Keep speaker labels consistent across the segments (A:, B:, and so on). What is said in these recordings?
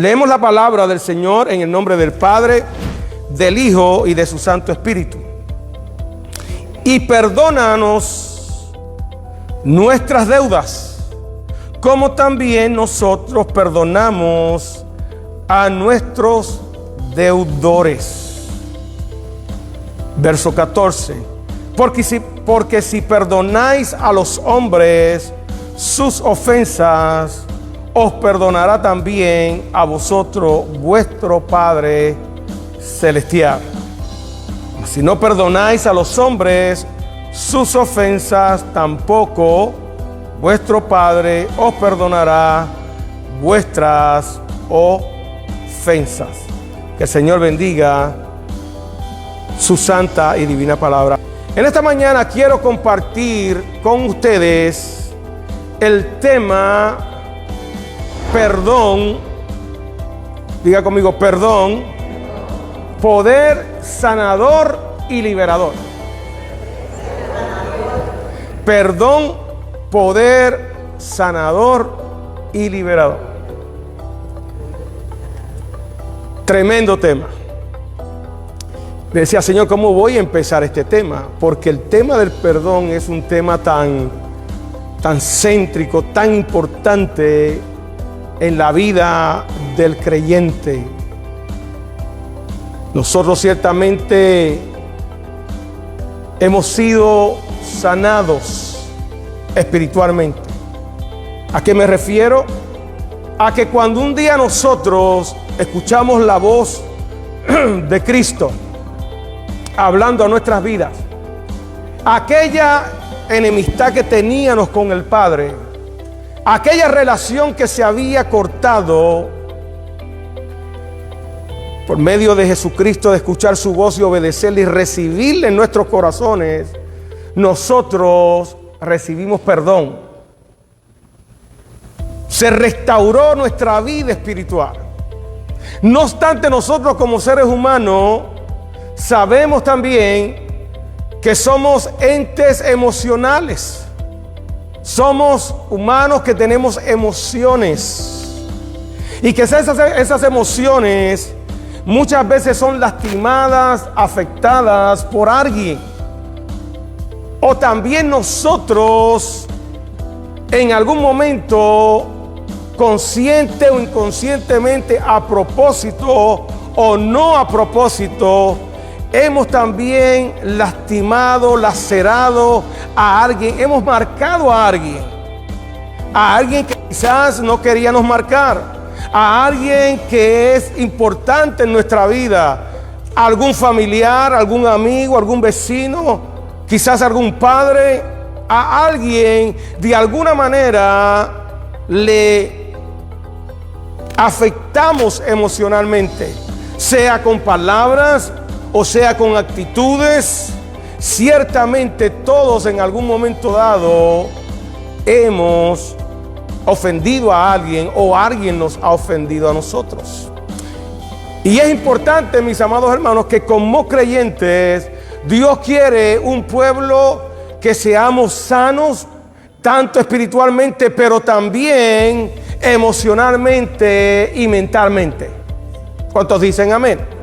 A: Leemos la palabra del Señor en el nombre del Padre, del Hijo y de su Santo Espíritu. Y perdónanos nuestras deudas, como también nosotros perdonamos a nuestros deudores. Verso 14. Porque si perdonáis a los hombres sus ofensas, os perdonará también a vosotros vuestro Padre Celestial. Si no perdonáis a los hombres sus ofensas, tampoco vuestro Padre os perdonará vuestras ofensas. Que el Señor bendiga su santa y divina palabra. En esta mañana quiero compartir con ustedes el tema perdón. Diga conmigo, perdón, poder sanador y liberador. Perdón, poder sanador y liberador. Tremendo tema. Le decía, Señor, ¿cómo voy a empezar este tema? Porque el tema del perdón es un tema tan céntrico, tan importante en la vida del creyente. Nosotros ciertamente hemos sido sanados espiritualmente. ¿A qué me refiero? A que cuando un día nosotros escuchamos la voz de Cristo hablando a nuestras vidas, aquella enemistad que teníamos con el Padre, aquella relación que se había cortado, por medio de Jesucristo, de escuchar su voz y obedecerle y recibirle en nuestros corazones, nosotros recibimos perdón. Se restauró nuestra vida espiritual. No obstante, nosotros como seres humanos sabemos también que somos entes emocionales. Somos humanos que tenemos emociones. Y que esas emociones muchas veces son lastimadas, afectadas por alguien. O también nosotros en algún momento, consciente o inconscientemente, a propósito o no a propósito, hemos también lastimado, lacerado a alguien, hemos marcado a alguien que quizás no queríamos marcar, a alguien que es importante en nuestra vida, algún familiar, algún amigo, algún vecino, quizás algún padre, a alguien de alguna manera le afectamos emocionalmente, sea con palabras o sea con actitudes. Ciertamente todos en algún momento dado hemos ofendido a alguien o alguien nos ha ofendido a nosotros. Y es importante, mis amados hermanos, que como creyentes Dios quiere un pueblo que seamos sanos, tanto espiritualmente, pero también emocionalmente y mentalmente. ¿Cuántos dicen amén?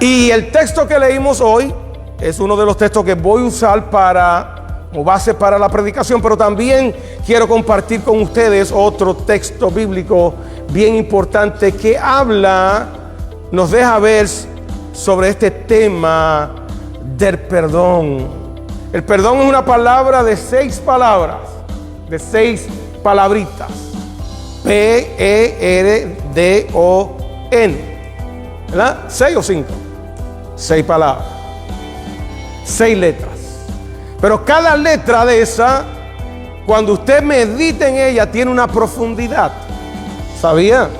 A: Y el texto que leímos hoy es uno de los textos que voy a usar como base para la predicación, pero también quiero compartir con ustedes otro texto bíblico bien importante que nos deja ver sobre este tema del perdón. El perdón es una palabra de 6 palabras, de 6 palabritas. P-E-R-D-O-N. ¿Verdad? 6 o 5. 6 palabras, 6 letras. Pero cada letra de esa, cuando usted medita en ella, tiene una profundidad. ¿Sabía?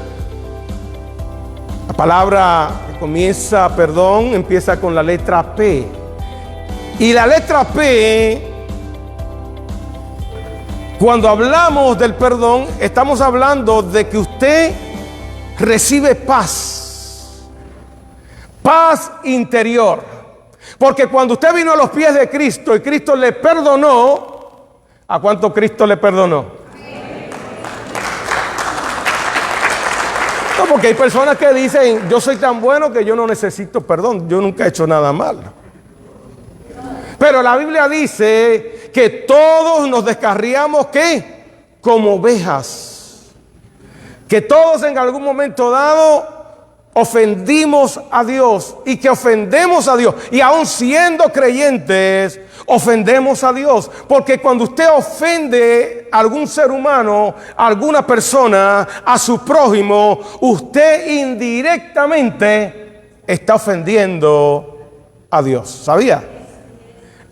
A: La palabra que comienza, perdón, empieza con la letra P. Y la letra P, cuando hablamos del perdón, estamos hablando de que usted recibe paz. Paz interior. Porque cuando usted vino a los pies de Cristo y Cristo le perdonó, ¿a cuánto Cristo le perdonó? No, porque hay personas que dicen, yo soy tan bueno que yo no necesito perdón, yo nunca he hecho nada malo. Pero la Biblia dice que todos nos descarriamos, ¿qué? Como ovejas. Que todos en algún momento dado ofendimos a Dios y que ofendemos a Dios. Y aún siendo creyentes, ofendemos a Dios. Porque cuando usted ofende a algún ser humano, a alguna persona, a su prójimo, usted indirectamente está ofendiendo a Dios. ¿Sabía?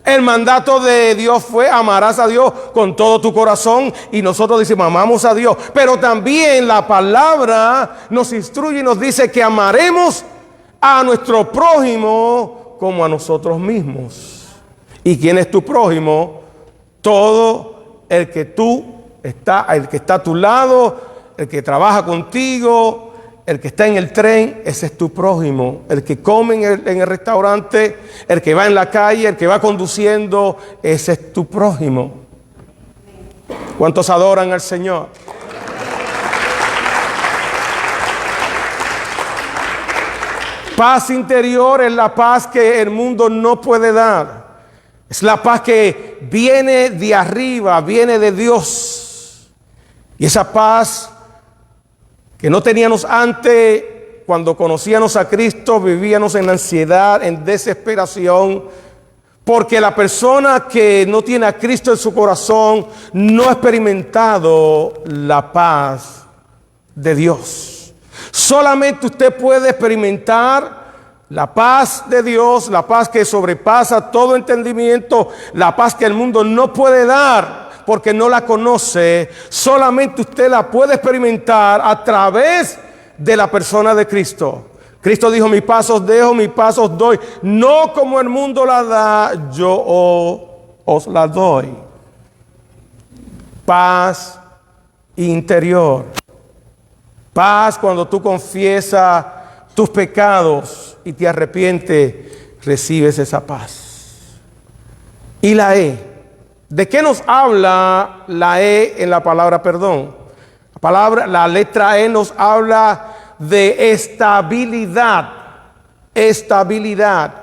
A: El mandato de Dios fue: amarás a Dios con todo tu corazón. Y nosotros decimos, amamos a Dios. Pero también la palabra nos instruye y nos dice que amaremos a nuestro prójimo como a nosotros mismos. ¿Y quién es tu prójimo? Todo el que está a tu lado, el que trabaja contigo, el que está en el tren, ese es tu prójimo. El que come en el restaurante, el que va en la calle, el que va conduciendo, ese es tu prójimo. ¿Cuántos adoran al Señor? Paz interior es la paz que el mundo no puede dar. Es la paz que viene de arriba, viene de Dios. Y esa paz que no teníamos antes, cuando conocíamos a Cristo, vivíamos en ansiedad, en desesperación, porque la persona que no tiene a Cristo en su corazón no ha experimentado la paz de Dios. Solamente usted puede experimentar la paz de Dios, la paz que sobrepasa todo entendimiento, la paz que el mundo no puede dar porque no la conoce. Solamente usted la puede experimentar a través de la persona de Cristo. Cristo dijo: mi paz os dejo, mi paz os doy, no como el mundo la da, yo os la doy. Paz interior. Paz cuando tú confiesas tus pecados y te arrepientes, recibes esa paz. Y la E. ¿De qué nos habla la E en la palabra perdón? La letra E nos habla de estabilidad. Estabilidad.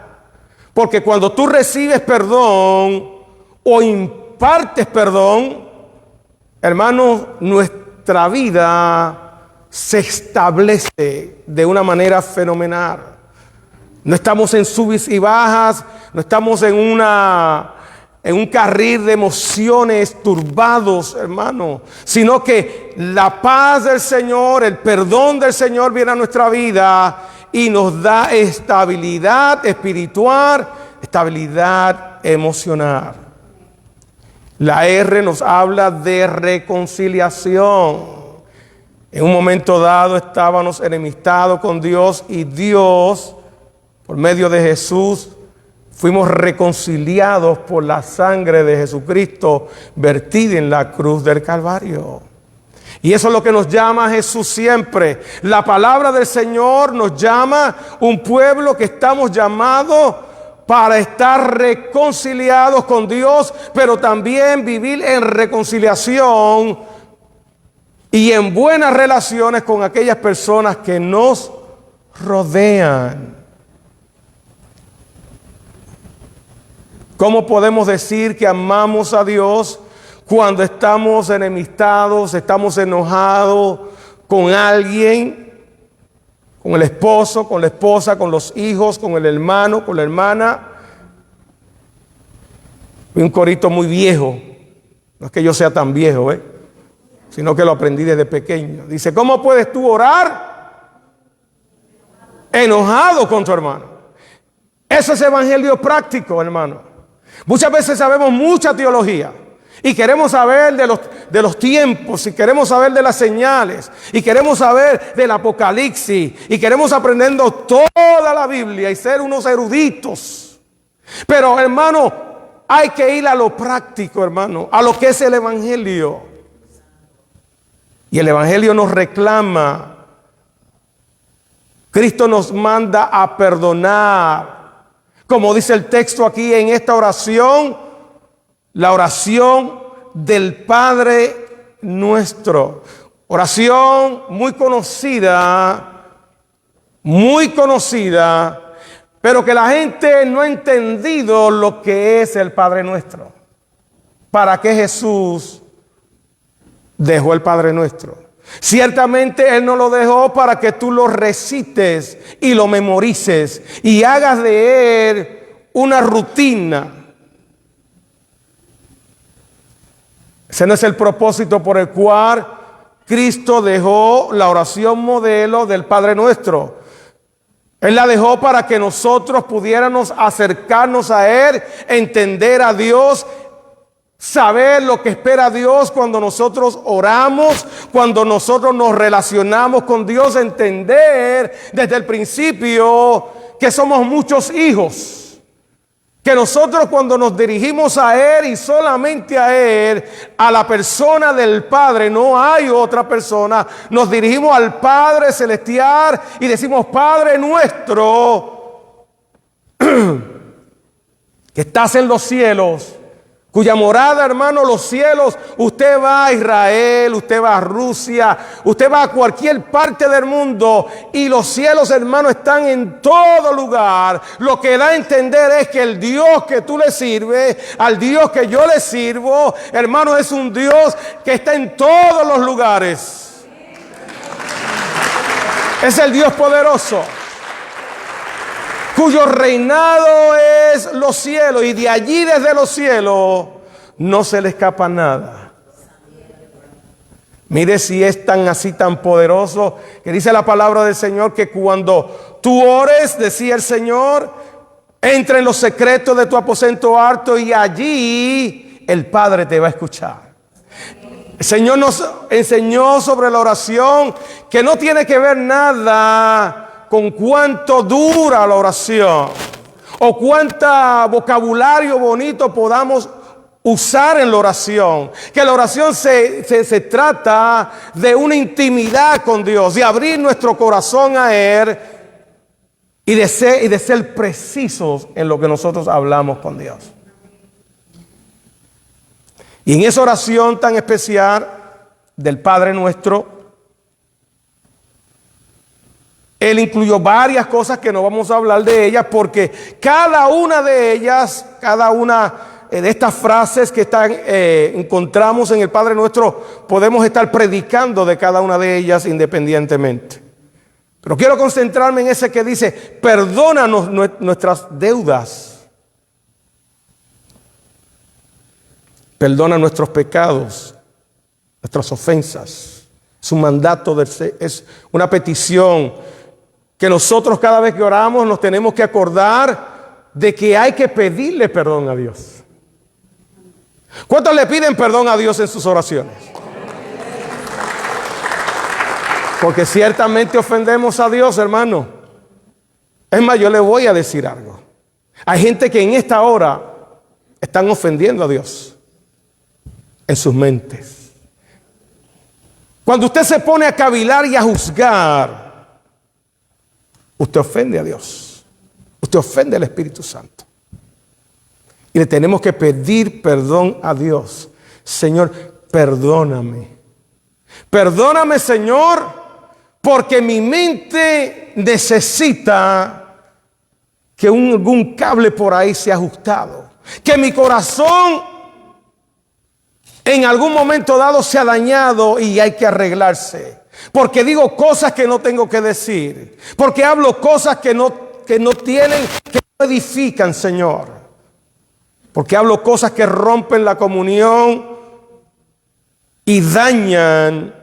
A: Porque cuando tú recibes perdón o impartes perdón, hermanos, nuestra vida se establece de una manera fenomenal. No estamos en subes y bajas, no estamos en un carril de emociones turbados, hermano, sino que la paz del Señor, el perdón del Señor viene a nuestra vida y nos da estabilidad espiritual, estabilidad emocional. La R nos habla de reconciliación. En un momento dado estábamos enemistados con Dios y Dios, por medio de Jesús, fuimos reconciliados por la sangre de Jesucristo vertida en la cruz del Calvario. Y eso es lo que nos llama Jesús siempre. La palabra del Señor nos llama un pueblo que estamos llamados para estar reconciliados con Dios, pero también vivir en reconciliación y en buenas relaciones con aquellas personas que nos rodean. ¿Cómo podemos decir que amamos a Dios cuando estamos enemistados, estamos enojados con alguien, con el esposo, con la esposa, con los hijos, con el hermano, con la hermana? Un corito muy viejo, no es que yo sea tan viejo, sino que lo aprendí desde pequeño. Dice: ¿cómo puedes tú orar enojado con tu hermano? Eso es evangelio práctico, hermano. Muchas veces sabemos mucha teología y queremos saber de los tiempos, y queremos saber de las señales, y queremos saber del Apocalipsis, y queremos aprendiendo toda la Biblia y ser unos eruditos. Pero, hermano, hay que ir a lo práctico, hermano, a lo que es el evangelio. Y el evangelio nos reclama. Cristo nos manda a perdonar. Como dice el texto aquí en esta oración, la oración del Padre nuestro. Oración muy conocida, pero que la gente no ha entendido lo que es el Padre Nuestro. ¿Para qué Jesús dejó el Padre Nuestro? Ciertamente Él no lo dejó para que tú lo recites y lo memorices y hagas de Él una rutina. Ese no es el propósito por el cual Cristo dejó la oración modelo del Padre Nuestro. Él la dejó para que nosotros pudiéramos acercarnos a Él, entender a Dios, saber lo que espera Dios cuando nosotros oramos, cuando nosotros nos relacionamos con Dios, entender desde el principio que somos muchos hijos. Que nosotros cuando nos dirigimos a Él y solamente a Él, a la persona del Padre, no hay otra persona, nos dirigimos al Padre Celestial y decimos: Padre nuestro, que estás en los cielos, cuya morada, hermano, los cielos, usted va a Israel, usted va a Rusia, usted va a cualquier parte del mundo y los cielos, hermano, están en todo lugar. Lo que da a entender es que el Dios que tú le sirves, al Dios que yo le sirvo, hermano, es un Dios que está en todos los lugares. Es el Dios poderoso, cuyo reinado es los cielos, y de allí desde los cielos no se le escapa nada. Mire si es tan así, tan poderoso, que dice la palabra del Señor que cuando tú ores, decía el Señor, entra en los secretos de tu aposento alto y allí el Padre te va a escuchar. El Señor nos enseñó sobre la oración que no tiene que ver nada con cuánto dura la oración o cuánto vocabulario bonito podamos usar en la oración. Que la oración se trata de una intimidad con Dios, de abrir nuestro corazón a Él y de ser precisos en lo que nosotros hablamos con Dios. Y en esa oración tan especial del Padre Nuestro, Él incluyó varias cosas que no vamos a hablar de ellas, porque cada una de ellas, cada una de estas frases que encontramos en el Padre Nuestro, podemos estar predicando de cada una de ellas independientemente. Pero quiero concentrarme en ese que dice: perdónanos nuestras deudas. Perdona nuestros pecados, nuestras ofensas. Es un mandato, es una petición que nosotros cada vez que oramos nos tenemos que acordar de que hay que pedirle perdón a Dios. ¿Cuántos le piden perdón a Dios en sus oraciones? Porque ciertamente ofendemos a Dios, hermano. Es más, yo le voy a decir algo. Hay gente que en esta hora están ofendiendo a Dios en sus mentes. Cuando usted se pone a cavilar y a juzgar, usted ofende a Dios. Usted ofende al Espíritu Santo. Y le tenemos que pedir perdón a Dios. Señor, perdóname. Perdóname, Señor, porque mi mente necesita que algún cable por ahí sea ajustado. Que mi corazón en algún momento dado se ha dañado y hay que arreglarse. Porque digo cosas que no tengo que decir. Porque hablo cosas que no tienen, que no edifican, Señor. Porque hablo cosas que rompen la comunión y dañan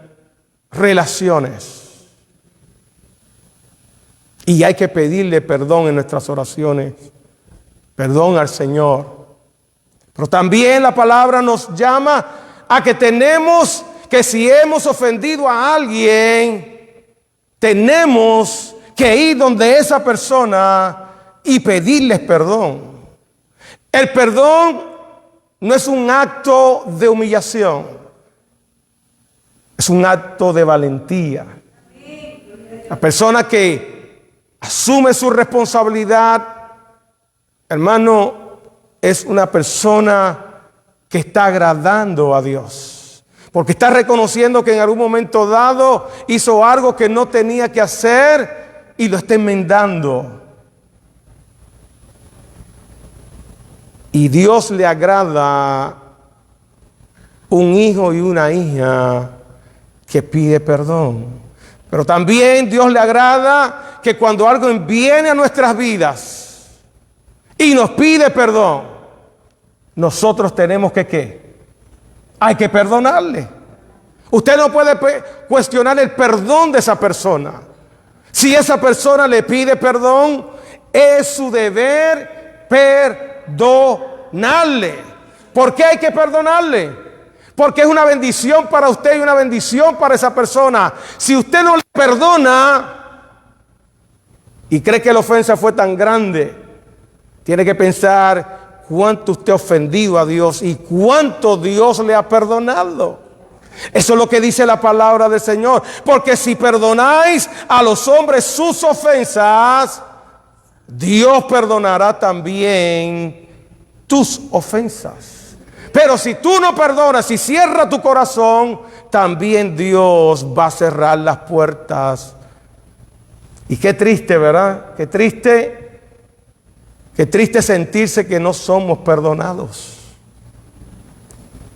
A: relaciones. Y hay que pedirle perdón en nuestras oraciones. Perdón al Señor. Pero también la palabra nos llama a que tenemos que, si hemos ofendido a alguien, tenemos que ir donde esa persona y pedirles perdón. El perdón no es un acto de humillación, es un acto de valentía. La persona que asume su responsabilidad, hermano, es una persona que está agradando a Dios. Porque está reconociendo que en algún momento dado hizo algo que no tenía que hacer y lo está enmendando. Y Dios le agrada un hijo y una hija que pide perdón. Pero también Dios le agrada que cuando algo viene a nuestras vidas y nos pide perdón, nosotros tenemos que ¿qué? Hay que perdonarle. Usted no puede cuestionar el perdón de esa persona. Si esa persona le pide perdón, es su deber perdonarle. ¿Por qué hay que perdonarle? Porque es una bendición para usted y una bendición para esa persona. Si usted no le perdona y cree que la ofensa fue tan grande, tiene que pensar cuánto usted ha ofendido a Dios y cuánto Dios le ha perdonado. Eso es lo que dice la palabra del Señor. Porque si perdonáis a los hombres sus ofensas, Dios perdonará también tus ofensas. Pero si tú no perdonas, si cierras tu corazón, también Dios va a cerrar las puertas. Y qué triste, ¿verdad? Qué triste sentirse que no somos perdonados.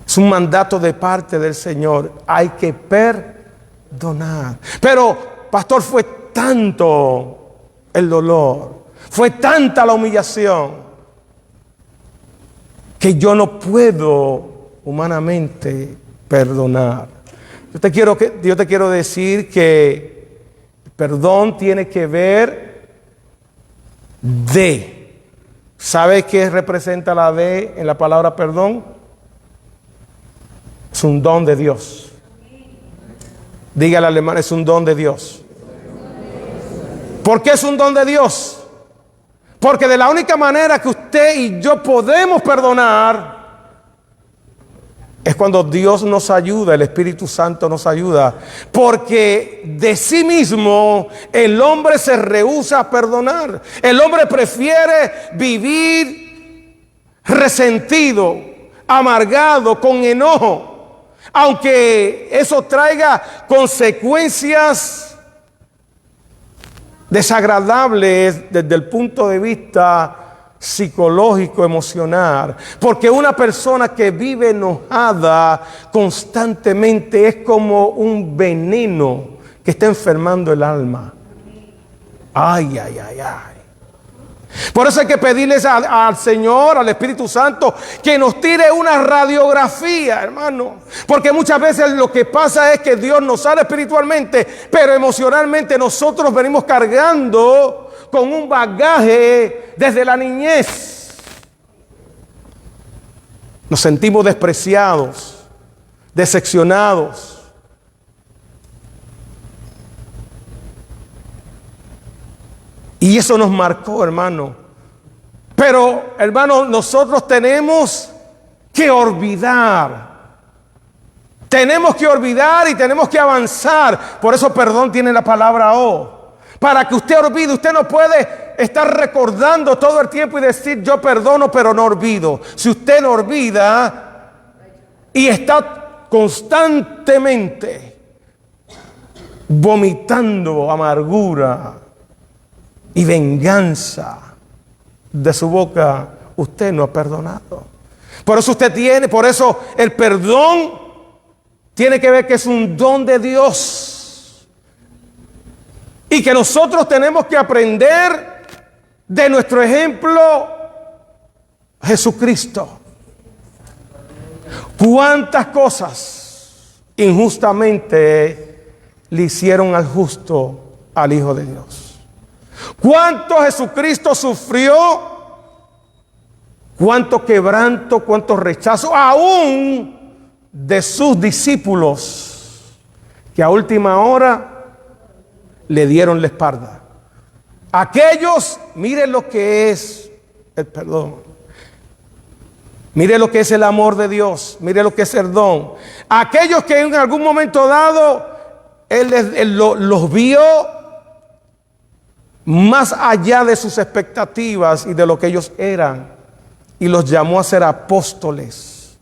A: Es un mandato de parte del Señor. Hay que perdonar. Pero, pastor, fue tanto el dolor, fue tanta la humillación, que yo no puedo humanamente perdonar. Yo te quiero decir que perdón tiene que ver de. ¿Sabe qué representa la D en la palabra perdón? Es un don de Dios. Dígale al hermano, es un don de Dios. ¿Por qué es un don de Dios? Porque de la única manera que usted y yo podemos perdonar es cuando Dios nos ayuda, el Espíritu Santo nos ayuda. Porque de sí mismo el hombre se rehúsa a perdonar. El hombre prefiere vivir resentido, amargado, con enojo, aunque eso traiga consecuencias desagradables desde el punto de vista psicológico, emocional. Porque una persona que vive enojada constantemente es como un veneno que está enfermando el alma. Ay, ay, ay, ay. Por eso hay que pedirles al Señor, al Espíritu Santo, que nos tire una radiografía, hermano. Porque muchas veces lo que pasa es que Dios nos sana espiritualmente, pero emocionalmente nosotros venimos cargando con un bagaje desde la niñez. Nos sentimos despreciados, decepcionados. Y eso nos marcó, hermano. Pero, hermano, nosotros tenemos que olvidar. Tenemos que olvidar y tenemos que avanzar. Por eso perdón tiene la palabra O. Para que usted olvide, usted no puede estar recordando todo el tiempo y decir yo perdono pero no olvido. Si usted no olvida y está constantemente vomitando amargura y venganza de su boca, usted no ha perdonado. Por eso el perdón tiene que ver que es un don de Dios. Y que nosotros tenemos que aprender de nuestro ejemplo, Jesucristo. ¿Cuántas cosas injustamente le hicieron al justo, al Hijo de Dios? ¿Cuánto Jesucristo sufrió? ¿Cuánto quebranto, cuánto rechazo, aún de sus discípulos, que a última hora le dieron la espalda? Aquellos, miren lo que es el perdón. Mire lo que es el amor de Dios. Mire lo que es el don. Aquellos que en algún momento dado Él los vio más allá de sus expectativas y de lo que ellos eran, y los llamó a ser apóstoles.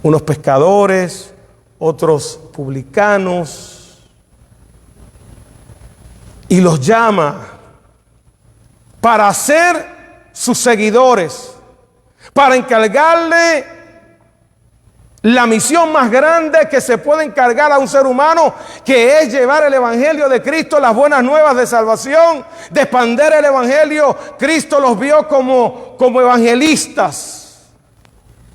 A: Unos pescadores, otros publicanos, y los llama para ser sus seguidores, para encargarle la misión más grande que se puede encargar a un ser humano, que es llevar el evangelio de Cristo, las buenas nuevas de salvación, de expander el evangelio. Cristo los vio como evangelistas,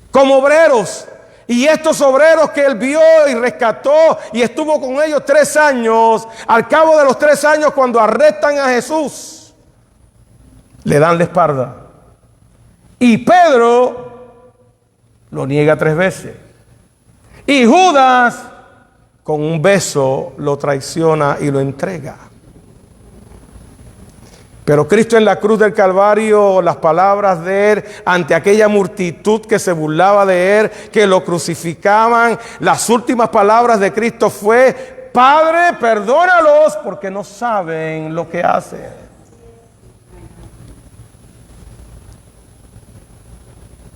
A: como obreros. Y estos obreros que él vio y rescató y estuvo con ellos 3 años, al cabo de los 3 años, cuando arrestan a Jesús, le dan la espalda. Y Pedro lo niega 3 veces. Y Judas, con un beso, lo traiciona y lo entrega. Pero Cristo en la cruz del Calvario, las palabras de él ante aquella multitud que se burlaba de él, que lo crucificaban, las últimas palabras de Cristo fue: Padre, perdónalos porque no saben lo que hacen.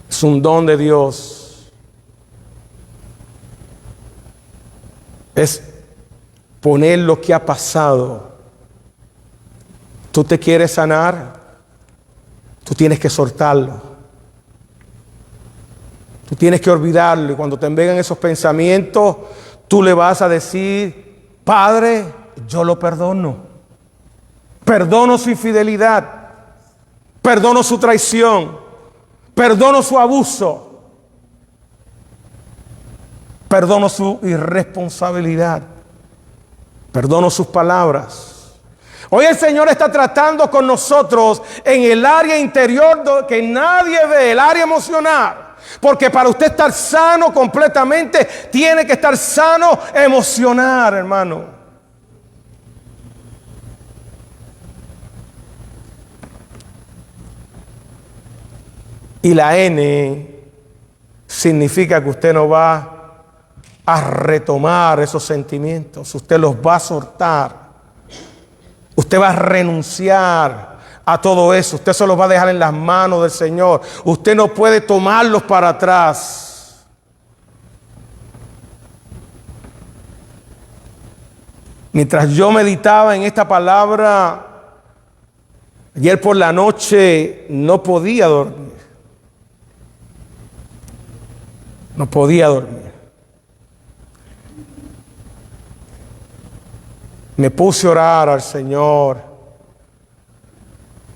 A: Es un don de Dios. Es poner lo que ha pasado. Tú te quieres sanar, tú tienes que soltarlo. Tú tienes que olvidarlo. Y cuando te vengan esos pensamientos, tú le vas a decir: Padre, yo lo perdono. Perdono su infidelidad. Perdono su traición. Perdono su abuso. Perdono su irresponsabilidad. Perdono sus palabras. Hoy el Señor está tratando con nosotros en el área interior que nadie ve, el área emocional. Porque para usted estar sano completamente, tiene que estar sano emocional, hermano. Y la N significa que usted no va a retomar esos sentimientos. Usted los va a soltar. Usted va a renunciar a todo eso. Usted se los va a dejar en las manos del Señor. Usted no puede tomarlos para atrás. Mientras yo meditaba en esta palabra, ayer por la noche no podía dormir. No podía dormir. Me puse a orar al Señor.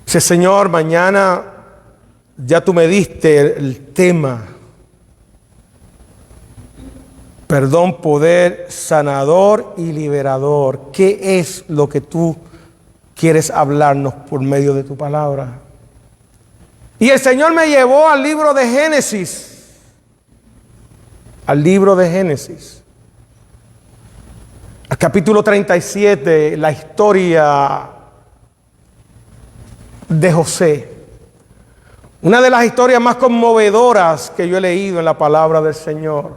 A: Dice: Señor, mañana ya tú me diste el tema. Perdón, poder sanador y liberador. ¿Qué es lo que tú quieres hablarnos por medio de tu palabra? Y el Señor me llevó al libro de Génesis. Al libro de Génesis. Al capítulo 37, la historia de José. Una de las historias más conmovedoras que yo he leído en la palabra del Señor.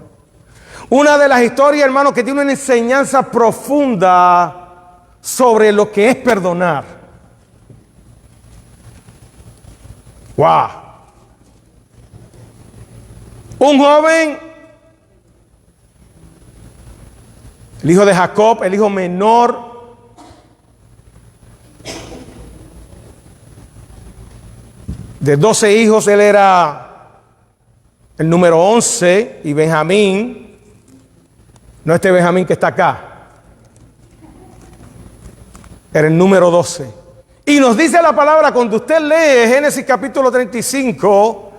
A: Una de las historias, hermano, que tiene una enseñanza profunda sobre lo que es perdonar. ¡Wow! Un joven, el hijo de Jacob, el hijo menor, de 12 hijos, él era el número 11, y Benjamín, no este Benjamín que está acá, era el número 12. Y nos dice la palabra, cuando usted lee Génesis capítulo 35,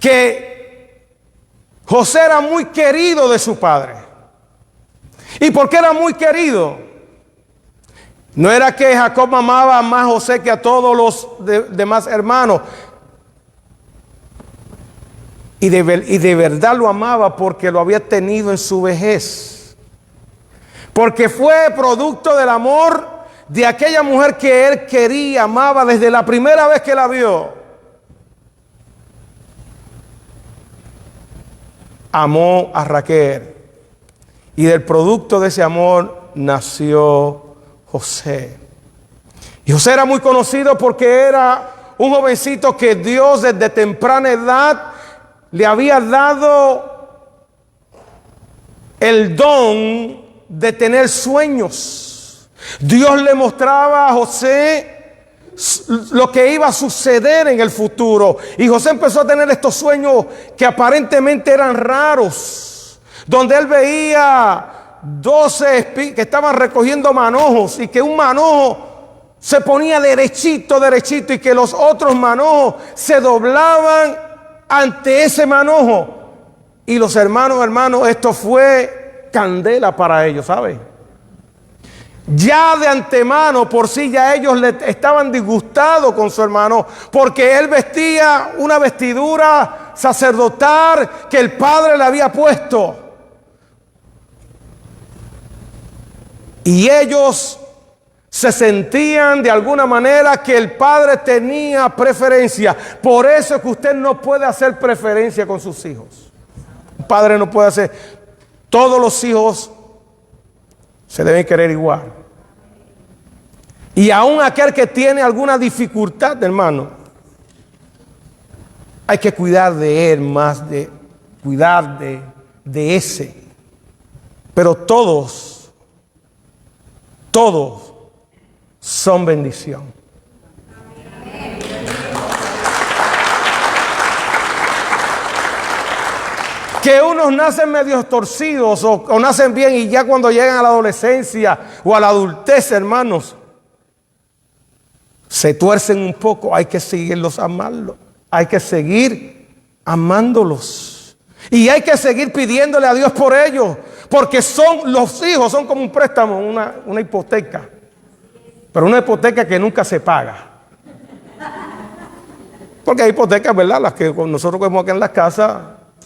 A: que José era muy querido de su padre. ¿Y por qué era muy querido? No era que Jacob amaba más a José que a todos los demás hermanos. Y de verdad lo amaba porque lo había tenido en su vejez. Porque fue producto del amor de aquella mujer que él quería, amaba desde la primera vez que la vio. Amó a Raquel. Y del producto de ese amor nació José. Y José era muy conocido porque era un jovencito que Dios desde temprana edad le había dado el don de tener sueños. Dios le mostraba a José lo que iba a suceder en el futuro. Y José empezó a tener estos sueños que aparentemente eran raros, donde él veía 12 que estaban recogiendo manojos y que un manojo se ponía derechito y que los otros manojos se doblaban ante ese manojo. Y los hermanos, esto fue candela para ellos, ¿sabe? Ya de antemano, por sí, ya ellos estaban disgustados con su hermano, porque él vestía una vestidura sacerdotal que el padre le había puesto. Y ellos se sentían de alguna manera que el padre tenía preferencia. Por eso es que usted no puede hacer preferencia con sus hijos. Un padre no puede hacer. Todos los hijos se deben querer igual. Y aún aquel que tiene alguna dificultad, hermano, hay que cuidar de él más, de cuidar de ese. Pero todos son bendición. Que unos nacen medios torcidos o nacen bien y ya cuando llegan a la adolescencia o a la adultez, hermanos, se tuercen un poco. Hay que seguirlos amando. Hay que seguir amándolos. Y hay que seguir pidiéndole a Dios por ellos. Porque los hijos son como un préstamo, una hipoteca. Pero una hipoteca que nunca se paga. Porque hay hipotecas, ¿verdad? Las que nosotros vemos aquí en las casas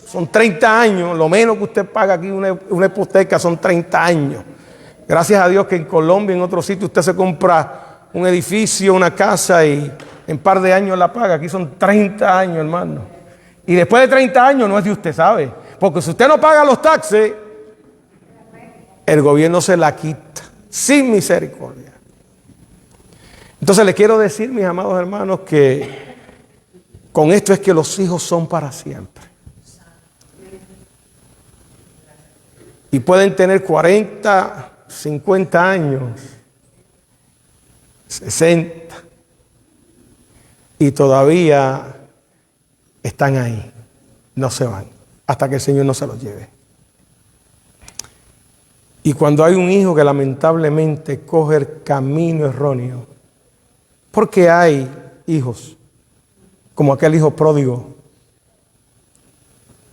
A: son 30 años. Lo menos que usted paga aquí una hipoteca son 30 años. Gracias a Dios que en Colombia, en otro sitio, usted se compra un edificio, una casa y en un par de años la paga. Aquí son 30 años, hermano. Y después de 30 años no es de usted, ¿sabe? Porque si usted no paga los taxes, el gobierno se la quita sin misericordia. Entonces le quiero decir, mis amados hermanos, que con esto es que los hijos son para siempre. Y pueden tener 40, 50 años, 60, y todavía están ahí, no se van, hasta que el Señor no se los lleve. Y cuando hay un hijo que lamentablemente coge el camino erróneo, porque hay hijos, como aquel hijo pródigo,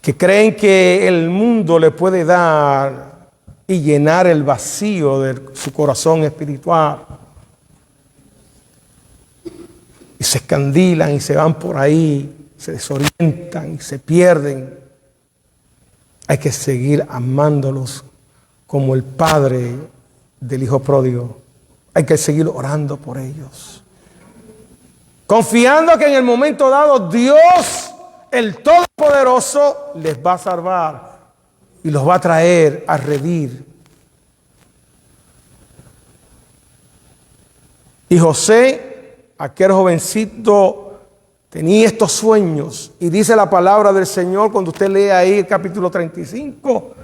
A: que creen que el mundo le puede dar y llenar el vacío de su corazón espiritual. Y se escandilan y se van por ahí, se desorientan y se pierden. Hay que seguir amándolos como el padre del hijo pródigo. Hay que seguir orando por ellos, confiando que en el momento dado Dios, el Todopoderoso, les va a salvar y los va a traer a redimir. Y José, aquel jovencito, tenía estos sueños, y dice la palabra del Señor cuando usted lee ahí el capítulo 35,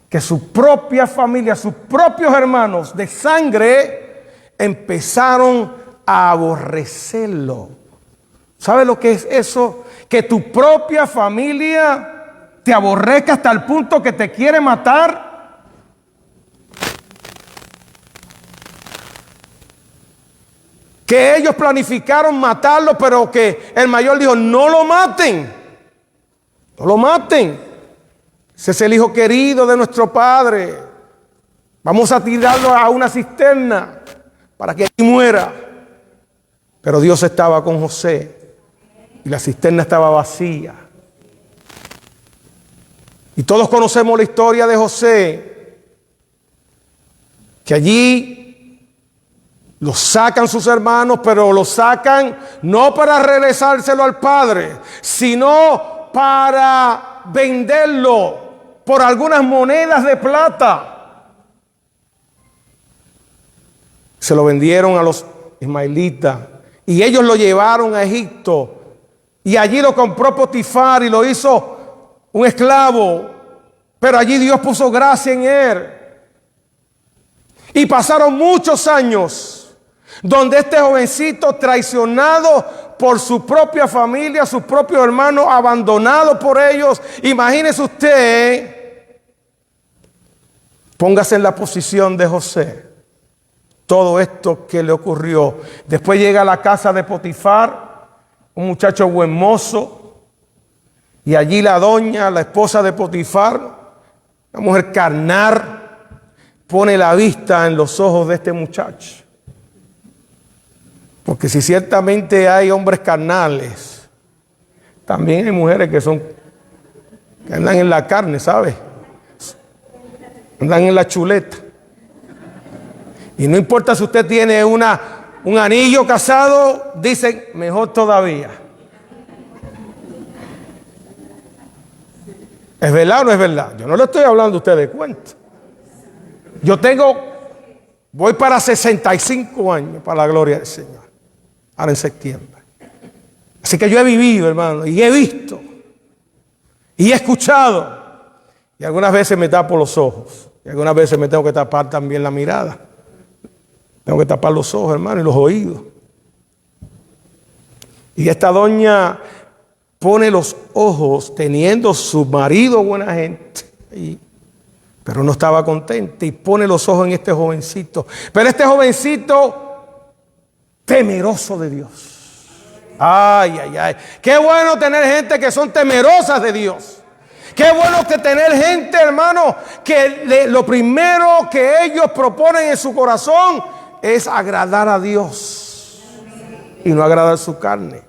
A: que su propia familia, sus propios hermanos de sangre empezaron a aborrecerlo. ¿Sabe lo que es eso? Que tu propia familia te aborrezca hasta el punto que te quiere matar. Que ellos planificaron matarlo, pero que el mayor dijo, no lo maten. No lo maten. Ese es el hijo querido de nuestro padre. Vamos a tirarlo a una cisterna para que allí muera. Pero Dios estaba con José y la cisterna estaba vacía. Y todos conocemos la historia de José, que allí lo sacan sus hermanos, pero lo sacan no para regresárselo al padre, sino para venderlo por algunas monedas de plata. Se lo vendieron a los ismaelitas y ellos lo llevaron a Egipto. Y allí lo compró Potifar y lo hizo un esclavo. Pero allí Dios puso gracia en él. Y pasaron muchos años donde este jovencito, traicionado por su propia familia, sus propios hermanos, abandonado por ellos. Imagínese usted, póngase en la posición de José. Todo esto que le ocurrió. Después llega a la casa de Potifar, un muchacho buen mozo. Y allí la doña, la esposa de Potifar, una mujer carnal, pone la vista en los ojos de este muchacho. Porque si ciertamente hay hombres carnales, también hay mujeres que andan en la carne, ¿sabes? Andan en la chuleta. Y no importa si usted tiene un anillo casado, dicen, mejor todavía. ¿Es verdad o no es verdad? Yo no le estoy hablando a usted de cuento. Voy para 65 años, para la gloria del Señor. Ahora en septiembre. Así que yo he vivido, hermano, y he visto, y he escuchado. Y algunas veces me tapo los ojos. Y algunas veces me tengo que tapar también la mirada. Tengo que tapar los ojos, hermano, y los oídos. Y esta doña pone los ojos teniendo su marido buena gente, pero no estaba contenta, y pone los ojos en este jovencito. Pero este jovencito temeroso de Dios. Ay, ay, ay. Qué bueno tener gente que son temerosas de Dios. Qué bueno que tener gente, hermano, que lo primero que ellos proponen en su corazón es agradar a Dios y no agradar su carne.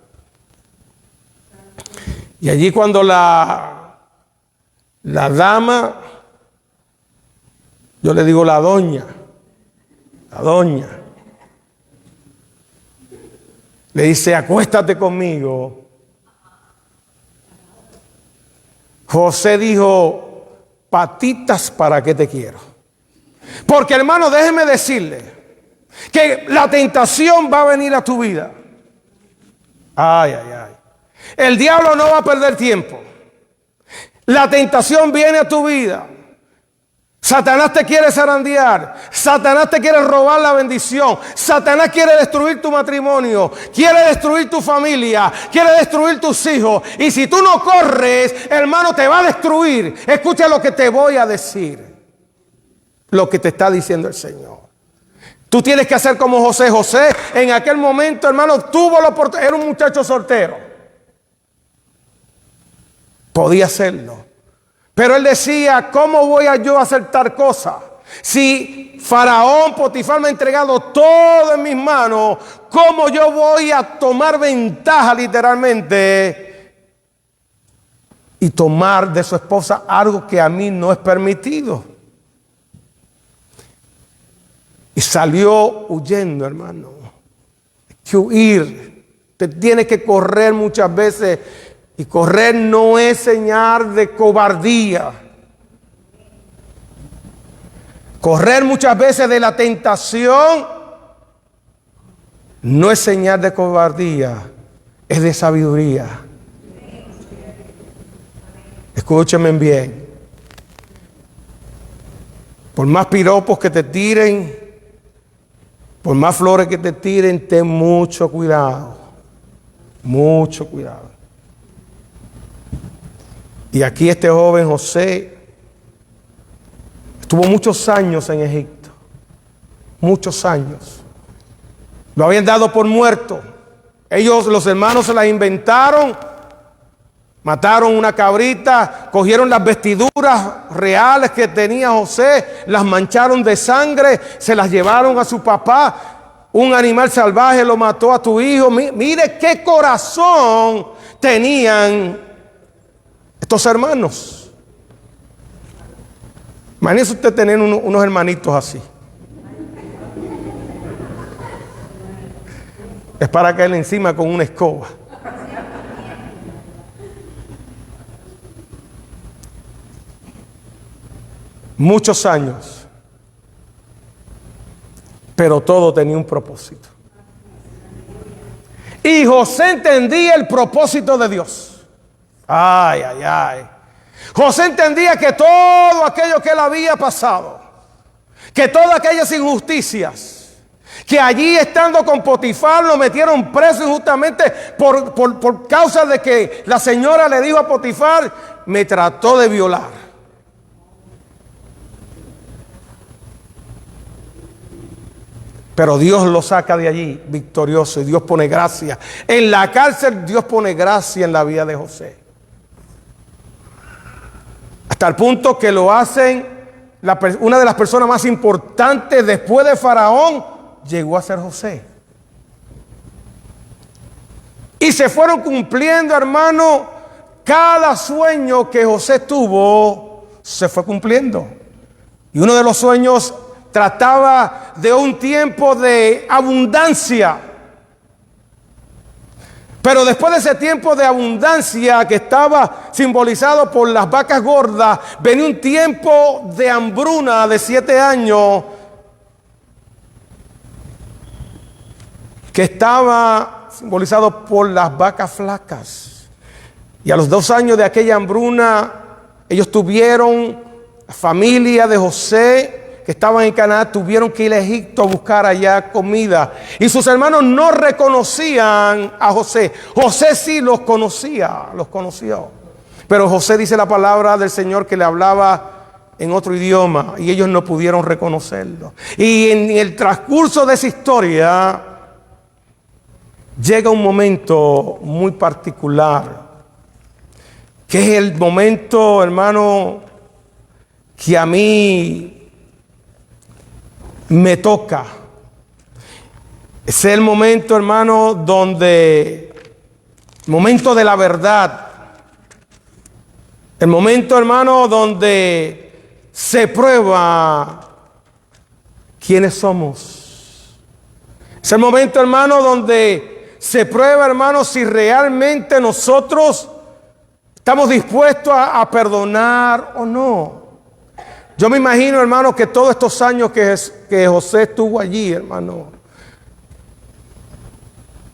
A: Y allí cuando la dama, yo le digo la doña, le dice, acuéstate conmigo. José dijo, patitas, ¿para qué te quiero? Porque, hermano, déjeme decirle que la tentación va a venir a tu vida. Ay, ay, ay. El diablo no va a perder tiempo. La tentación viene a tu vida. Satanás te quiere zarandear. Satanás te quiere robar la bendición. Satanás quiere destruir tu matrimonio. Quiere destruir tu familia. Quiere destruir tus hijos. Y si tú no corres, hermano, te va a destruir. Escucha lo que te voy a decir. Lo que te está diciendo el Señor. Tú tienes que hacer como José. José en aquel momento, hermano, tuvo la oportunidad. Era un muchacho soltero. Podía hacerlo. Pero él decía, ¿cómo voy yo a hacer tal cosa? Si Faraón, Potifar me ha entregado todo en mis manos, ¿cómo yo voy a tomar ventaja literalmente y tomar de su esposa algo que a mí no es permitido? Y salió huyendo, hermano. Hay que huir. Te tienes que correr muchas veces. Y correr no es señal de cobardía. Correr muchas veces de la tentación no es señal de cobardía, es de sabiduría. Escúchenme bien. Por más piropos que te tiren, por más flores que te tiren, ten mucho cuidado. Mucho cuidado. Y aquí este joven José estuvo muchos años en Egipto. Muchos años. Lo habían dado por muerto. Ellos, los hermanos, se las inventaron. Mataron una cabrita. Cogieron las vestiduras reales que tenía José. Las mancharon de sangre. Se las llevaron a su papá. Un animal salvaje lo mató a tu hijo. Mire qué corazón tenían estos hermanos. Imagínese usted tener unos hermanitos así. Es para caerle encima con una escoba. Muchos años. Pero todo tenía un propósito. Y José entendía el propósito de Dios. Ay, ay, ay. José entendía que todo aquello que él había pasado, que todas aquellas injusticias, que allí estando con Potifar lo metieron preso injustamente por causa de que la señora le dijo a Potifar: me trató de violar. Pero Dios lo saca de allí victorioso y Dios pone gracia. En la cárcel Dios pone gracia en la vida de José. Hasta el punto que lo hacen una de las personas más importantes después de Faraón, llegó a ser José. Y se fueron cumpliendo, hermano, cada sueño que José tuvo, se fue cumpliendo. Y uno de los sueños trataba de un tiempo de abundancia. Pero después de ese tiempo de abundancia que estaba simbolizado por las vacas gordas, venía un tiempo de hambruna de 7 años que estaba simbolizado por las vacas flacas. Y a los 2 años de aquella hambruna, ellos tuvieron, la familia de José, que estaban en Canaán, tuvieron que ir a Egipto a buscar allá comida. Y sus hermanos no reconocían a José. José sí los conocía, los conoció. Pero José, dice la palabra del Señor, que le hablaba en otro idioma y ellos no pudieron reconocerlo. Y en el transcurso de esa historia llega un momento muy particular, que es el momento, hermano, que a mí me toca. Es el momento, hermano, el momento de la verdad. El momento, hermano, donde se prueba quiénes somos. Es el momento, hermano, donde se prueba, hermano, si realmente nosotros estamos dispuestos a perdonar o no. Yo me imagino, hermano, que todos estos años que José estuvo allí, hermano,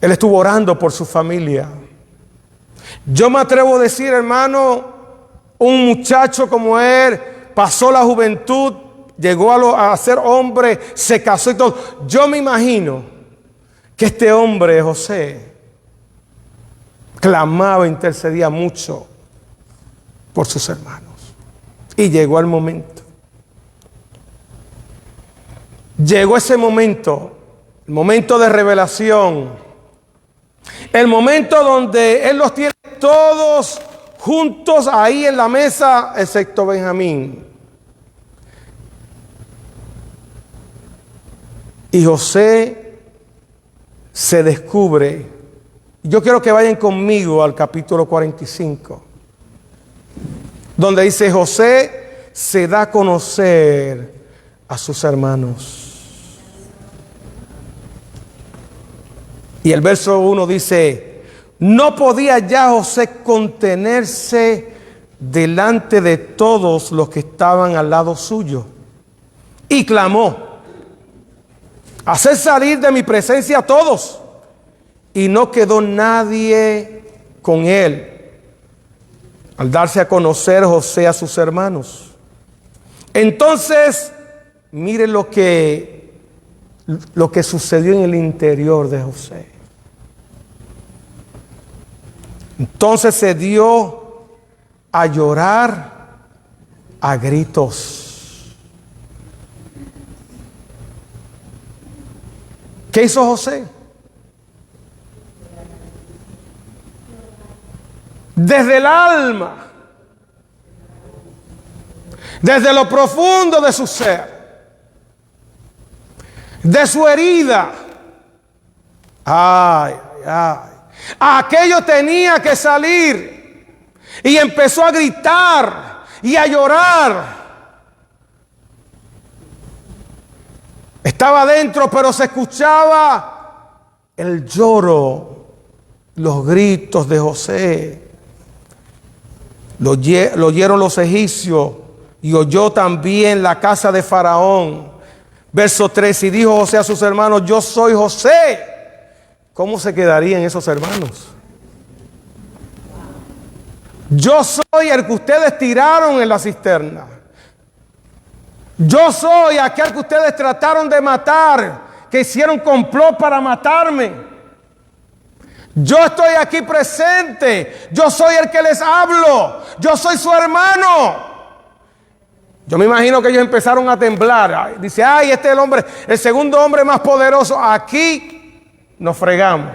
A: él estuvo orando por su familia. Yo me atrevo a decir, hermano, un muchacho como él pasó la juventud, llegó a ser hombre, se casó y todo. Yo me imagino que este hombre, José, clamaba, intercedía mucho por sus hermanos. Y llegó el momento. Llegó ese momento, el momento de revelación, el momento donde Él los tiene todos juntos ahí en la mesa, excepto Benjamín. Y José se descubre. Yo quiero que vayan conmigo al capítulo 45, donde dice: José se da a conocer a sus hermanos. Y el verso 1 dice: no podía ya José contenerse delante de todos los que estaban al lado suyo, y clamó: haced salir de mi presencia a todos. Y no quedó nadie con él al darse a conocer José a sus hermanos. Entonces, mire lo que sucedió en el interior de José. Entonces se dio a llorar a gritos. ¿Qué hizo José? Desde el alma, desde lo profundo de su ser, de su herida, aquello tenía que salir, y empezó a gritar y a llorar. Estaba adentro, pero se escuchaba el lloro, los gritos de José. Lo oyeron los egipcios y oyó también la casa de Faraón. Verso 3: y dijo José a sus hermanos: yo soy José. ¿Cómo se quedarían esos hermanos? Yo soy el que ustedes tiraron en la cisterna. Yo soy aquel que ustedes trataron de matar, que hicieron complot para matarme. Yo estoy aquí presente. Yo soy el que les hablo. Yo soy su hermano. Yo me imagino que ellos empezaron a temblar. Dice, ay, este es el hombre, el segundo hombre más poderoso. Aquí nos fregamos.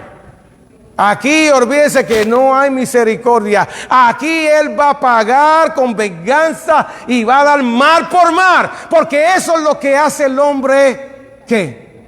A: Aquí olvídense que no hay misericordia. Aquí Él va a pagar con venganza y va a dar mar por mar. Porque eso es lo que hace el hombre. ¿Qué?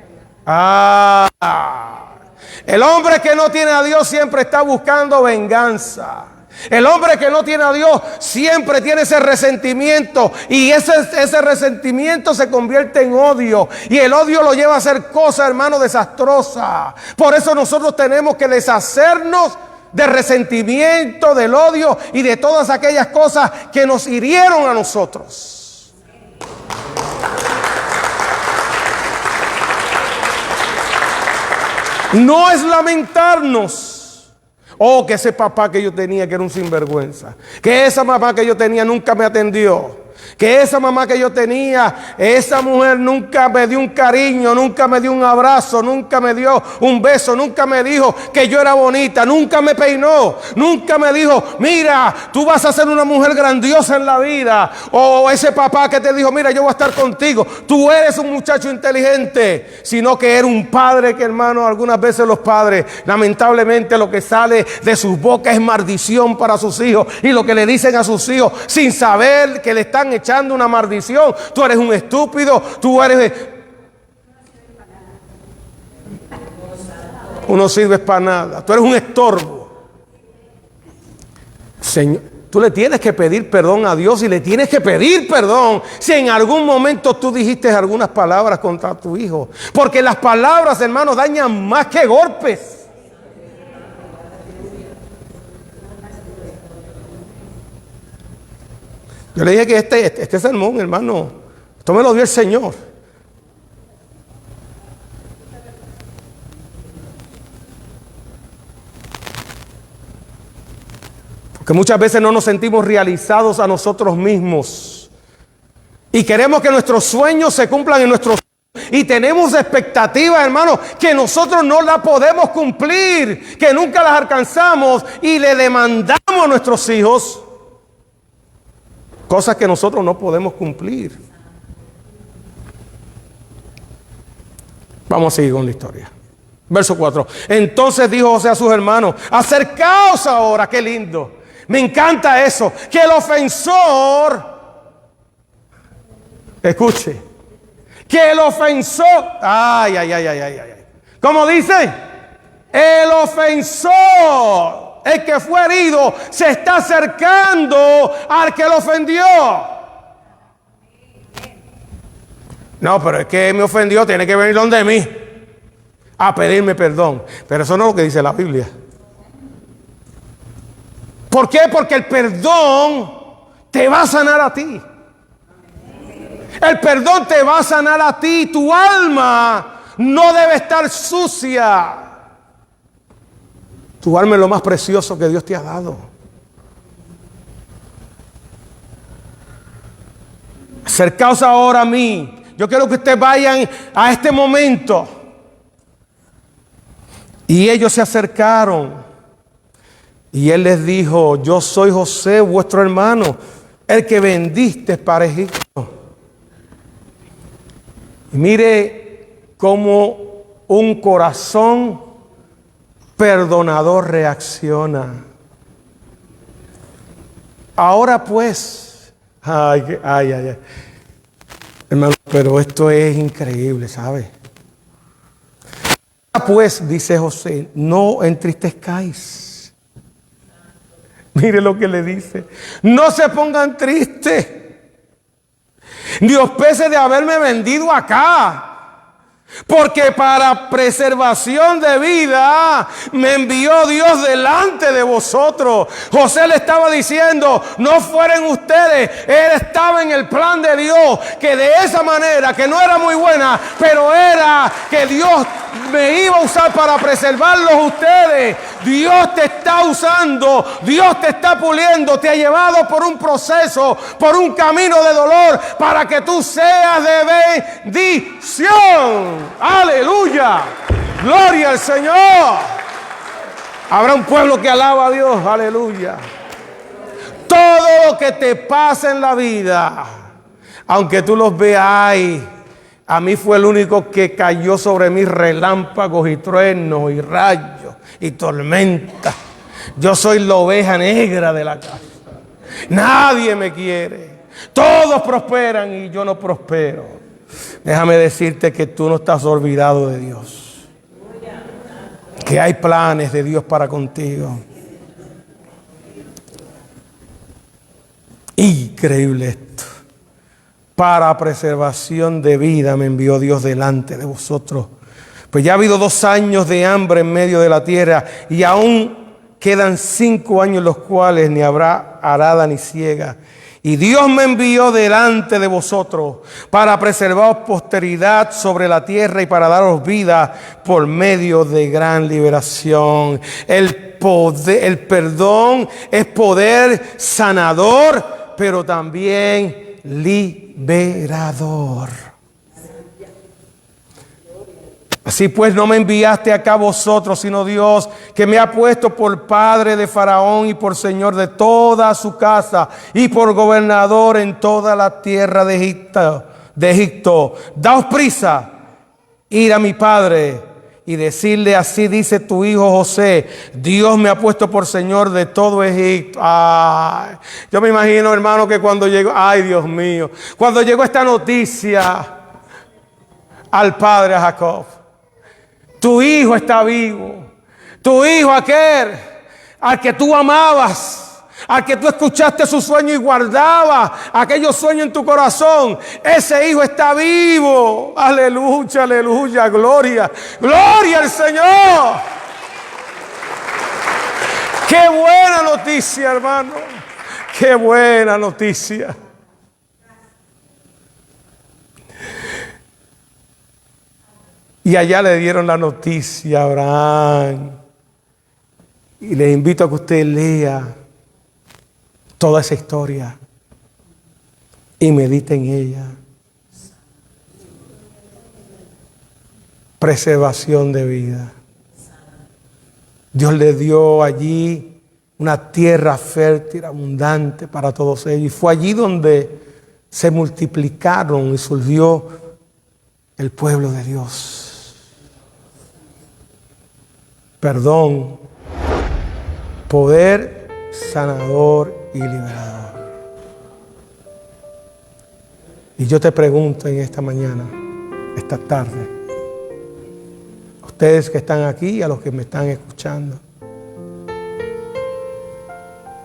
A: El hombre que no tiene a Dios siempre está buscando venganza. El hombre que no tiene a Dios siempre tiene ese resentimiento, y ese resentimiento se convierte en odio, y el odio lo lleva a hacer cosas, hermano, desastrosas. Por eso nosotros tenemos que deshacernos del resentimiento, del odio y de todas aquellas cosas que nos hirieron a nosotros. No es lamentarnos. Oh, que ese papá que yo tenía que era un sinvergüenza. Que esa mamá que yo tenía nunca me atendió. Que esa mamá que yo tenía, esa mujer nunca me dio un cariño, nunca me dio un abrazo, nunca me dio un beso, nunca me dijo que yo era bonita, nunca me peinó, nunca me dijo, mira, tú vas a ser una mujer grandiosa en la vida. O ese papá que te dijo, mira, yo voy a estar contigo, tú eres un muchacho inteligente. Sino que era un padre que, hermano, algunas veces los padres, lamentablemente, lo que sale de sus bocas es maldición para sus hijos, y lo que le dicen a sus hijos sin saber que le están echando una maldición. Tú eres un estúpido, tú eres... No sirves para nada, tú eres un estorbo. Señor, tú le tienes que pedir perdón a Dios, y le tienes que pedir perdón si en algún momento tú dijiste algunas palabras contra tu hijo. Porque las palabras, hermanos, dañan más que golpes. Yo le dije que este sermón, hermano, esto me lo dio el Señor. Porque muchas veces no nos sentimos realizados a nosotros mismos. Y queremos que nuestros sueños se cumplan en nuestros sueños. Y tenemos expectativas, hermano, que nosotros no las podemos cumplir, que nunca las alcanzamos, y le demandamos a nuestros hijos cosas que nosotros no podemos cumplir. Vamos a seguir con la historia. Verso 4. Entonces dijo José a sus hermanos, acercaos ahora. Qué lindo. Me encanta eso. Que el ofensor, escuche, que el ofensor, ¿cómo dice? El ofensor, el que fue herido, se está acercando al que lo ofendió. No, pero es que me ofendió, tiene que venir donde mí a pedirme perdón. Pero eso no es lo que dice la Biblia. ¿Por qué? Porque el perdón te va a sanar a ti. El perdón te va a sanar a ti. Tu alma no debe estar sucia. Tu alma es lo más precioso que Dios te ha dado. Acercaos ahora a mí. Yo quiero que ustedes vayan a este momento. Y ellos se acercaron. Y él les dijo, yo soy José, vuestro hermano, el que vendiste para Egipto. Y mire cómo un corazón perdonador reacciona. Ahora pues, hermano, pero esto es increíble, ¿sabe? Ahora pues, dice José, no entristezcáis. Mire lo que le dice. No se pongan tristes, ni os pese de haberme vendido acá. Porque para preservación de vida me envió Dios delante de vosotros. José le estaba diciendo, no fueren ustedes. Él estaba en el plan de Dios, que de esa manera, que no era muy buena, pero era que Dios me iba a usar para preservarlos ustedes. Dios te está usando, Dios te está puliendo, te ha llevado por un proceso, por un camino de dolor, para que tú seas de bendición. Aleluya, gloria al Señor. Habrá un pueblo que alaba a Dios, aleluya. Todo lo que te pasa en la vida, aunque tú los veas, ay, a mí fue el único que cayó sobre mí relámpagos y truenos y rayos y tormentas. Yo soy la oveja negra de la casa. Nadie me quiere. Todos prosperan y yo no prospero. Déjame decirte que tú no estás olvidado de Dios. Que hay planes de Dios para contigo. Increíble esto. Para preservación de vida me envió Dios delante de vosotros. Pues ya ha habido 2 años de hambre en medio de la tierra y aún quedan 5 años los cuales ni habrá arada ni siega. Y Dios me envió delante de vosotros para preservaros posteridad sobre la tierra y para daros vida por medio de gran liberación. El perdón es poder sanador, pero también liberador. Así pues no me enviaste acá vosotros, sino Dios, que me ha puesto por padre de Faraón y por señor de toda su casa y por gobernador en toda la tierra de Egipto. Daos prisa, ir a mi padre y decirle, así dice tu hijo José, Dios me ha puesto por señor de todo Egipto. Ay, yo me imagino, hermano, que cuando llegó, ay Dios mío, cuando llegó esta noticia al padre, a Jacob, tu hijo está vivo. Tu hijo aquel al que tú amabas, al que tú escuchaste su sueño y guardabas aquellos sueños en tu corazón. Ese hijo está vivo. Aleluya, aleluya, gloria. Gloria al Señor. Qué buena noticia, hermano. Qué buena noticia. Y allá le dieron la noticia a Abraham. Y les invito a que usted lea toda esa historia y medite en ella. Preservación de vida. Dios le dio allí una tierra fértil, abundante para todos ellos. Y fue allí donde se multiplicaron y surgió el pueblo de Dios. Perdón, poder sanador y liberador. Y yo te pregunto en esta mañana, esta tarde, a ustedes que están aquí y a los que me están escuchando,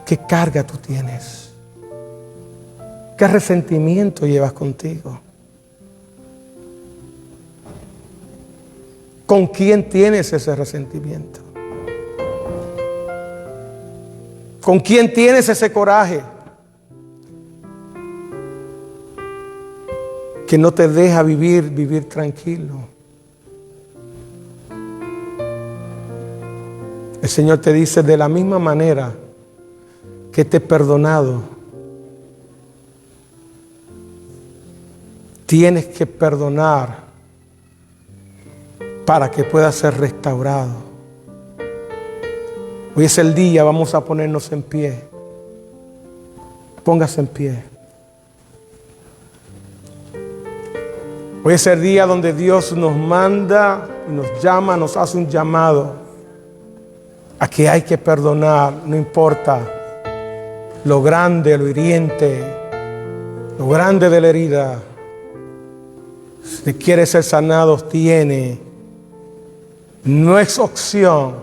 A: ¿qué carga tú tienes? ¿Qué resentimiento llevas contigo? ¿Con quién tienes ese resentimiento? ¿Con quién tienes ese coraje que no te deja vivir tranquilo? El Señor te dice, de la misma manera que te he perdonado, tienes que perdonar para que pueda ser restaurado. Hoy es el día, vamos a ponernos en pie. Póngase en pie. Hoy es el día donde Dios nos manda, nos llama, nos hace un llamado a que hay que perdonar, no importa lo grande, lo hiriente, lo grande de la herida. Si quiere ser sanado, tiene. No es opción.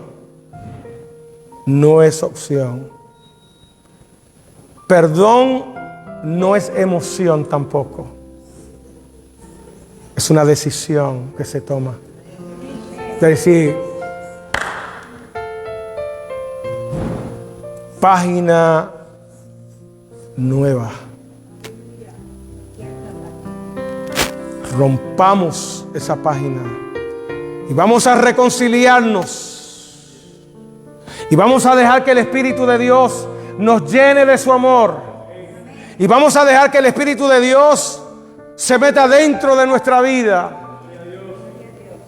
A: No es opción. Perdón no es emoción tampoco. Es una decisión que se toma. Es decir, página nueva. Rompamos esa página y vamos a reconciliarnos y vamos a dejar que el Espíritu de Dios nos llene de su amor y vamos a dejar que el Espíritu de Dios se meta dentro de nuestra vida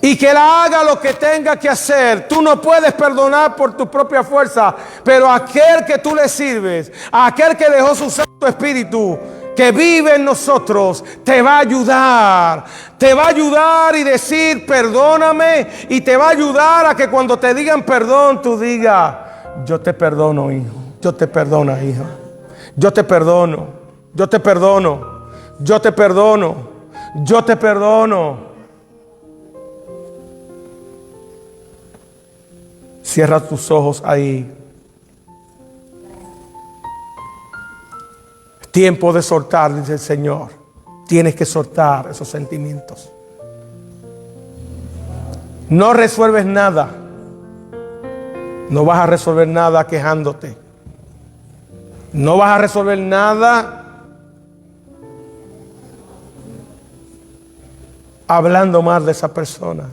A: y que Él haga lo que tenga que hacer. Tú no puedes perdonar por tu propia fuerza, pero aquel que tú le sirves, aquel que dejó su Santo Espíritu que vive en nosotros, te va a ayudar. Te va a ayudar y decir perdóname, y te va a ayudar a que cuando te digan perdón, tú digas: yo te perdono, hijo. Yo te perdono, hija. Yo te perdono. Yo te perdono. Yo te perdono. Yo te perdono. Cierra tus ojos ahí. Tiempo de soltar, dice el Señor. Tienes que soltar esos sentimientos. No resuelves nada. No vas a resolver nada quejándote. No vas a resolver nada hablando mal de esa persona.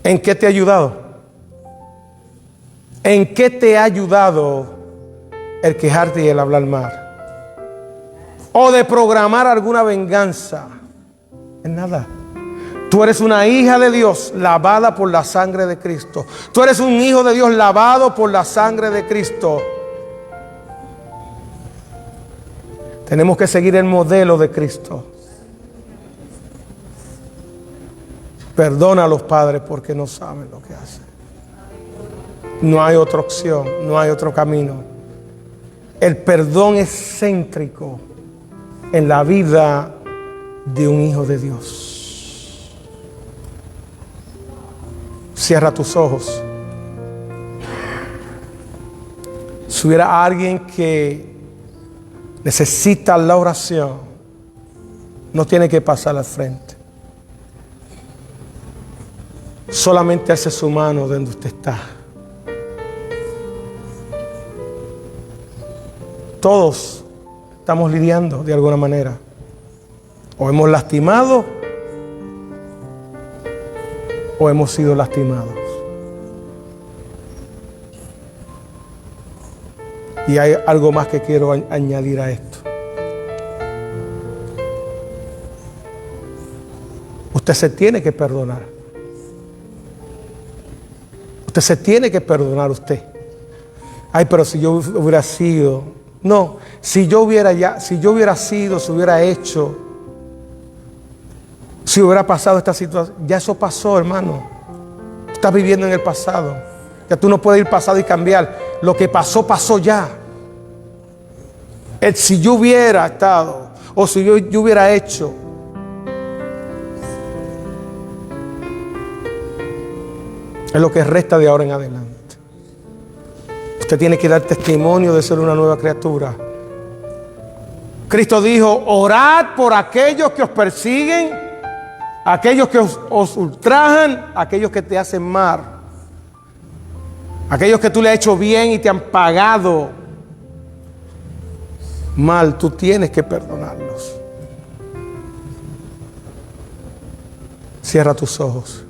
A: ¿En qué te ha ayudado? ¿En qué te ha ayudado el quejarte y el hablar mal? O de programar alguna venganza. En nada. Tú eres una hija de Dios lavada por la sangre de Cristo. Tú eres un hijo de Dios lavado por la sangre de Cristo. Tenemos que seguir el modelo de Cristo. Perdona a los padres porque no saben lo que hacen. No hay otra opción, no hay otro camino. El perdón es céntrico en la vida de un hijo de Dios. Cierra tus ojos. Si hubiera alguien que necesita la oración, no tiene que pasar al frente. Solamente hace su mano donde usted está. Todos estamos lidiando de alguna manera. O hemos lastimado o hemos sido lastimados. Y hay algo más que quiero añadir a esto. Usted se tiene que perdonar. Usted se tiene que perdonar usted. Ay, pero si yo hubiera sido... No, si yo hubiera sido, si hubiera hecho, si hubiera pasado esta situación, ya eso pasó, hermano. Tú estás viviendo en el pasado. Ya tú no puedes ir pasado y cambiar. Lo que pasó, pasó ya. Si yo hubiera estado, o si yo hubiera hecho, es lo que resta de ahora en adelante. Usted tiene que dar testimonio de ser una nueva criatura. Cristo dijo: orad por aquellos que os persiguen, aquellos que os ultrajan, aquellos que te hacen mal, aquellos que tú le has hecho bien y te han pagado mal. Tú tienes que perdonarlos. Cierra tus ojos.